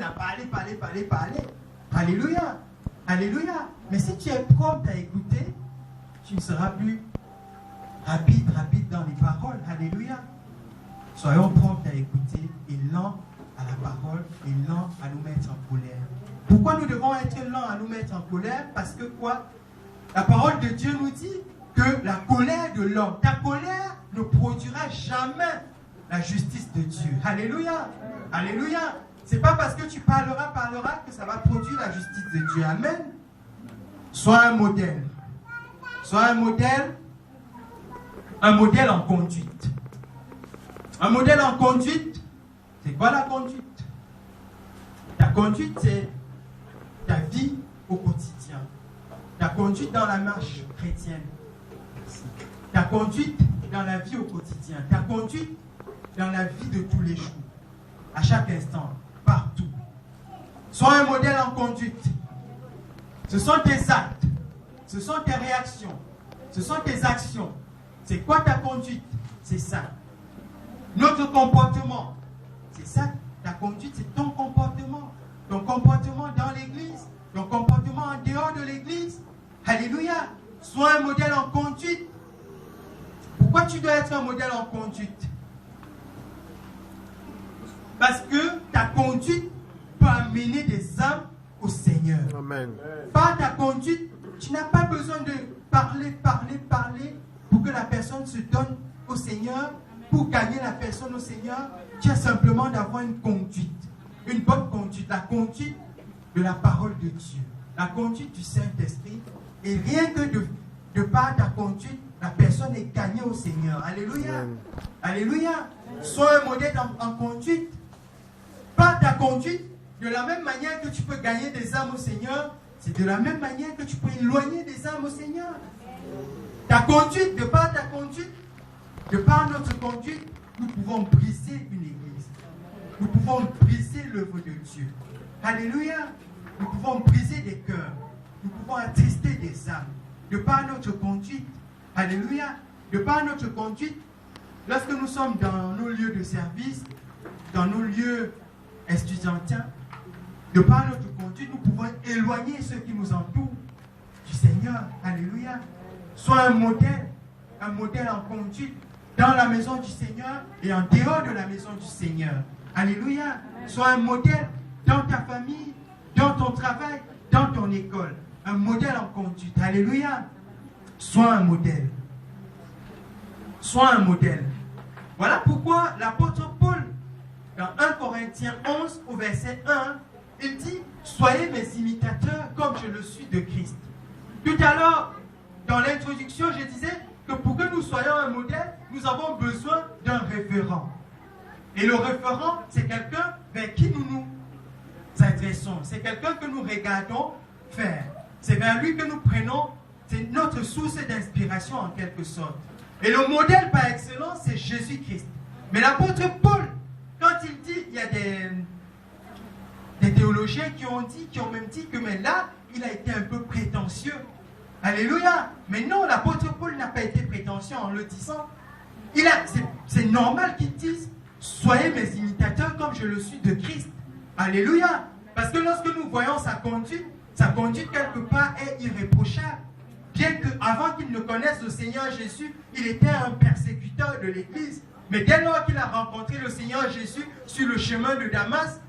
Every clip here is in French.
à parler. Alléluia. Alléluia. Mais si tu es prompt à écouter, tu ne seras plus rapide dans les paroles. Alléluia. Soyons prompts à écouter et lents à la parole et lents à nous mettre en colère. Pourquoi nous devons être lents à nous mettre en colère? Parce que quoi? La parole de Dieu nous dit que la colère de l'homme, ta colère ne produira jamais la justice de Dieu. Alléluia. Alléluia. C'est pas parce que tu parleras que ça va produire la justice de Dieu. Amen. Sois un modèle. Sois un modèle en conduite. Un modèle en conduite, c'est quoi la conduite? La conduite, c'est ta vie au quotidien. Ta conduite dans la marche chrétienne. Ta conduite dans la vie au quotidien. Ta conduite dans la vie de tous les jours. À chaque instant, partout. Sois un modèle en conduite. Ce sont tes actes. Ce sont tes réactions. Ce sont tes actions. C'est quoi ta conduite? C'est ça. Notre comportement. C'est ça. Ta conduite, c'est ton comportement. Ton comportement dans l'église. Ton comportement en dehors de l'église. Alléluia. Sois un modèle en conduite. Pourquoi tu dois être un modèle en conduite? Parce que ta conduite peut amener des âmes au Seigneur. Amen. Par ta conduite, tu n'as pas besoin de parler pour que la personne se donne au Seigneur, pour gagner la personne au Seigneur. Tu as simplement d'avoir une conduite, une bonne conduite, la conduite de la parole de Dieu, la conduite du Saint-Esprit. Et rien que de par ta conduite, la personne est gagnée au Seigneur. Alléluia. Amen. Alléluia. Sois un modèle en conduite. Par ta conduite, de la même manière que tu peux gagner des âmes au Seigneur, c'est de la même manière que tu peux éloigner des âmes au Seigneur. Ta conduite, de par ta conduite, de par notre conduite, nous pouvons briser une église. Nous pouvons briser l'œuvre de Dieu. Alléluia. Nous pouvons briser des cœurs. Nous pouvons attrister des âmes. De par notre conduite. Alléluia. De par notre conduite, lorsque nous sommes dans nos lieux de service, dans nos lieux estudiantins, de par notre conduite, nous pouvons éloigner ceux qui nous entourent du Seigneur. Alléluia. Sois un modèle en conduite dans la maison du Seigneur et en dehors de la maison du Seigneur. Alléluia. Sois un modèle dans ta famille, dans ton travail, dans ton école. Un modèle en conduite. Alléluia. Sois un modèle. Sois un modèle. Voilà pourquoi l'apôtre Paul, dans 1 Corinthiens 11, au verset 1, il dit « Soyez mes imitateurs comme je le suis de Christ ». Tout à l'heure, dans l'introduction, je disais que pour que nous soyons un modèle, nous avons besoin d'un référent. Et le référent, c'est quelqu'un vers qui nous nous adressons. C'est quelqu'un que nous regardons faire. C'est vers lui que nous prenons, c'est notre source d'inspiration en quelque sorte. Et le modèle par excellence, c'est Jésus-Christ. Mais l'apôtre Paul, quand il dit, il y a des théologiens qui ont même dit que mais là, il a été un peu prétentieux. Alléluia. Mais non, l'apôtre Paul n'a pas été prétentieux en le disant. C'est normal qu'il dise, soyez mes imitateurs comme je le suis de Christ. Alléluia. Parce que lorsque nous voyons sa conduite quelque part est irréprochable. Bien qu'avant qu'il ne connaisse le Seigneur Jésus, il était un persécuteur de l'Église. Mais dès lors qu'il a rencontré le Seigneur Jésus sur le chemin de Damas,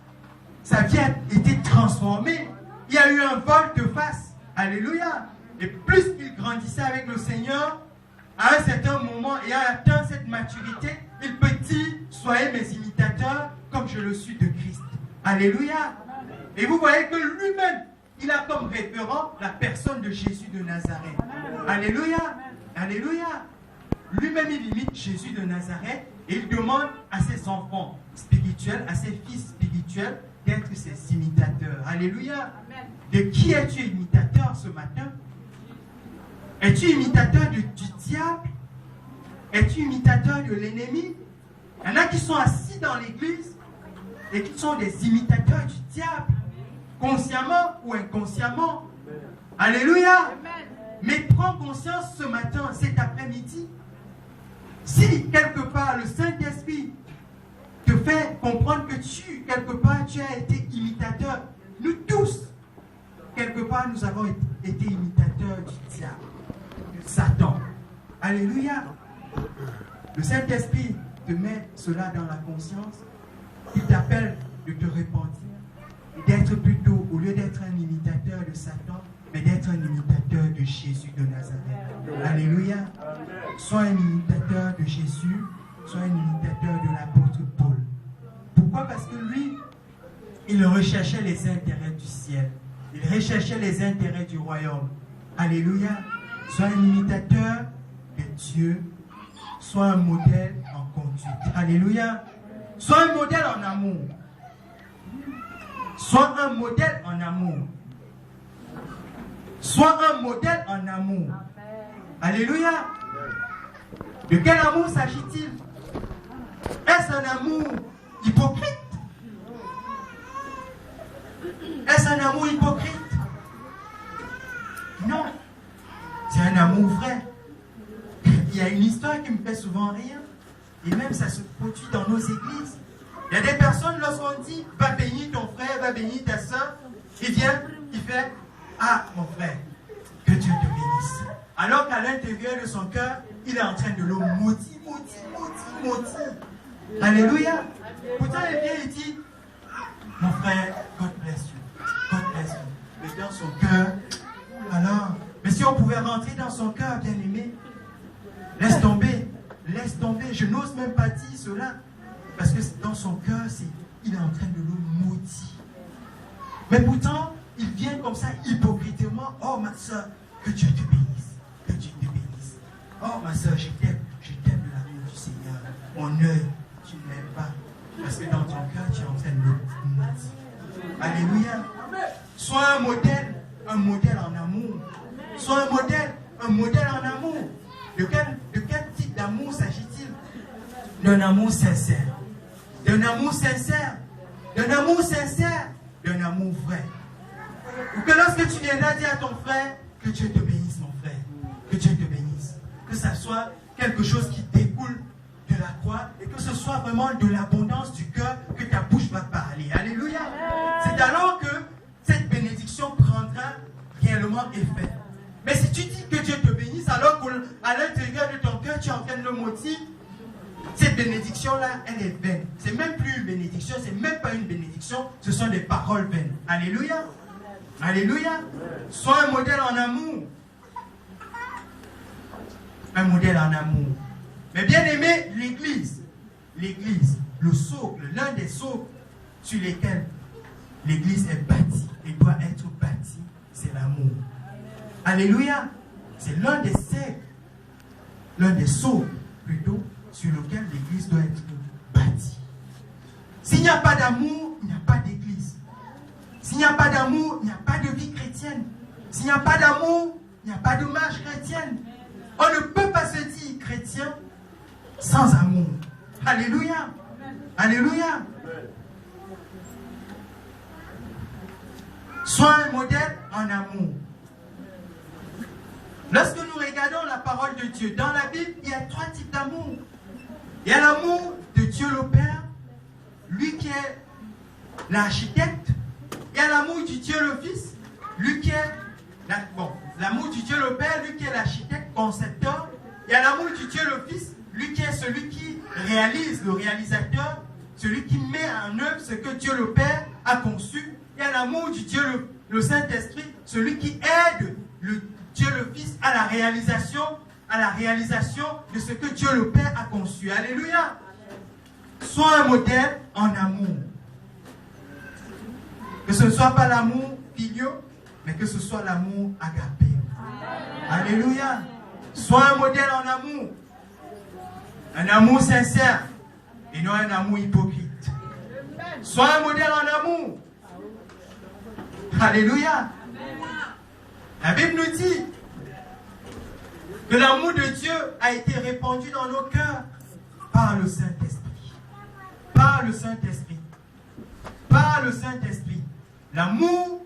sa vie a été transformée. Il y a eu un volte-face. Alléluia. Et plus il grandissait avec le Seigneur, à un certain moment, et a atteint cette maturité, il peut dire, soyez mes imitateurs comme je le suis de Christ. Alléluia. Et vous voyez que lui-même, il a comme référent la personne de Jésus de Nazareth. Alléluia. Alléluia. Lui-même, il imite Jésus de Nazareth et il demande à ses enfants spirituels, à ses fils spirituels, d'être ses imitateurs. Alléluia. De qui es-tu imitateur ce matin? Es-tu imitateur du diable? Es-tu imitateur de l'ennemi? Il y en a qui sont assis dans l'église et qui sont des imitateurs du diable, consciemment ou inconsciemment. Alléluia. Mais prends conscience ce matin, cet après-midi, si quelque part le Saint-Esprit te fait fait comprendre que quelque part, tu as été imitateur. Nous tous, quelque part, nous avons été imitateurs du diable, de Satan. Alléluia. Le Saint-Esprit te met cela dans la conscience. Il t'appelle de te repentir et d'être plutôt, au lieu d'être un imitateur de Satan, mais d'être un imitateur de Jésus de Nazareth. Alléluia. Sois un imitateur de Jésus, sois un imitateur de l'apôtre Paul. Pourquoi? Parce que lui, il recherchait les intérêts du ciel. Il recherchait les intérêts du royaume. Alléluia. Sois un imitateur de Dieu. Sois un modèle en conduite. Alléluia. Sois un modèle en amour. Sois un modèle en amour. Sois un modèle en amour. Alléluia. De quel amour s'agit-il? Est-ce un amour hypocrite? Est-ce un amour hypocrite? Non. C'est un amour vrai. Il y a une histoire qui me fait souvent rire. Et même ça se produit dans nos églises. Il y a des personnes, lorsqu'on dit va bénir ton frère, va bénir ta soeur, il vient, il fait ah mon frère, que Dieu te bénisse. Alors qu'à l'intérieur de son cœur, il est en train de le maudire. Alléluia. Pourtant il vient et dit mon frère, God bless you. God bless you. Mais dans son cœur, alors, mais si on pouvait rentrer dans son cœur, bien aimé, laisse tomber, je n'ose même pas dire cela, parce que dans son cœur, il est en train de le maudire. Mais pourtant, il vient comme ça, hypocritement, oh ma soeur, que Dieu te bénisse, que Dieu te bénisse. Oh ma soeur, je t'aime de l'amour du Seigneur. Mon œil, tu ne m'aimes pas, parce que dans ton cœur, tu es en train de le maudire. Alléluia. Sois un modèle en amour. Sois un modèle en amour. De quel type d'amour s'agit-il? D'un amour sincère. D'un amour sincère. D'un amour sincère. D'un amour vrai. Ou que lorsque tu viendras dire à ton frère, que Dieu te bénisse, mon frère. Que Dieu te bénisse. Que ça soit quelque chose qui découle de la croix et que ce soit vraiment de l'abondance du cœur que ta bouche va parler. Alléluia. C'est alors que cette bénédiction prendra réellement effet. Mais si tu dis que Dieu te bénisse alors qu'à l'intérieur de ton cœur tu es en train de le maudire, cette bénédiction-là, elle est vaine. C'est même plus une bénédiction, c'est même pas une bénédiction, ce sont des paroles vaines. Alléluia. Alléluia. Sois un modèle en amour. Un modèle en amour. Mais bien aimé, l'église, le socle, l'un des socles sur lesquels l'église est bâtie et doit être bâtie, c'est l'amour. Alléluia. C'est l'un des socles plutôt sur lequel l'église doit être bâtie. S'il n'y a pas d'amour, il n'y a pas d'église. S'il n'y a pas d'amour, il n'y a pas de vie chrétienne. S'il n'y a pas d'amour, il n'y a pas de marche chrétienne. On ne peut pas se dire chrétien sans amour. Alléluia. Alléluia. Sois un modèle en amour. Lorsque nous regardons la parole de Dieu, dans la Bible, il y a 3 types d'amour. Il y a l'amour de Dieu le Père, lui qui est l'architecte. Il y a l'amour du Dieu le Fils, lui qui est l'amour du Dieu le Père, lui qui est l'architecte, concepteur. Il y a l'amour du Dieu le Fils, lui qui est celui qui réalise, le réalisateur, celui qui met en œuvre ce que Dieu le Père a conçu. Il y a l'amour du Dieu le Saint-Esprit, celui qui aide le Dieu le Fils à la réalisation de ce que Dieu le Père a conçu. Alléluia. Sois un modèle en amour. Que ce ne soit pas l'amour filial, mais que ce soit l'amour agapé. Alléluia. Sois un modèle en amour. Un amour sincère et non un amour hypocrite. Sois un modèle en amour. Alléluia. La Bible nous dit que l'amour de Dieu a été répandu dans nos cœurs par le Saint-Esprit. Par le Saint-Esprit. Par le Saint-Esprit. L'amour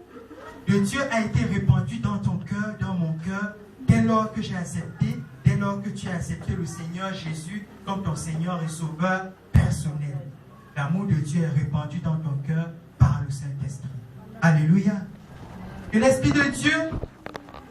de Dieu a été répandu dans ton cœur, dans mon cœur, dès lors que j'ai accepté, dès lors que tu as accepté le Seigneur Jésus comme ton Seigneur et Sauveur personnel. l'amour de Dieu est répandu dans ton cœur par le Saint-Esprit. Alléluia. Que l'Esprit de Dieu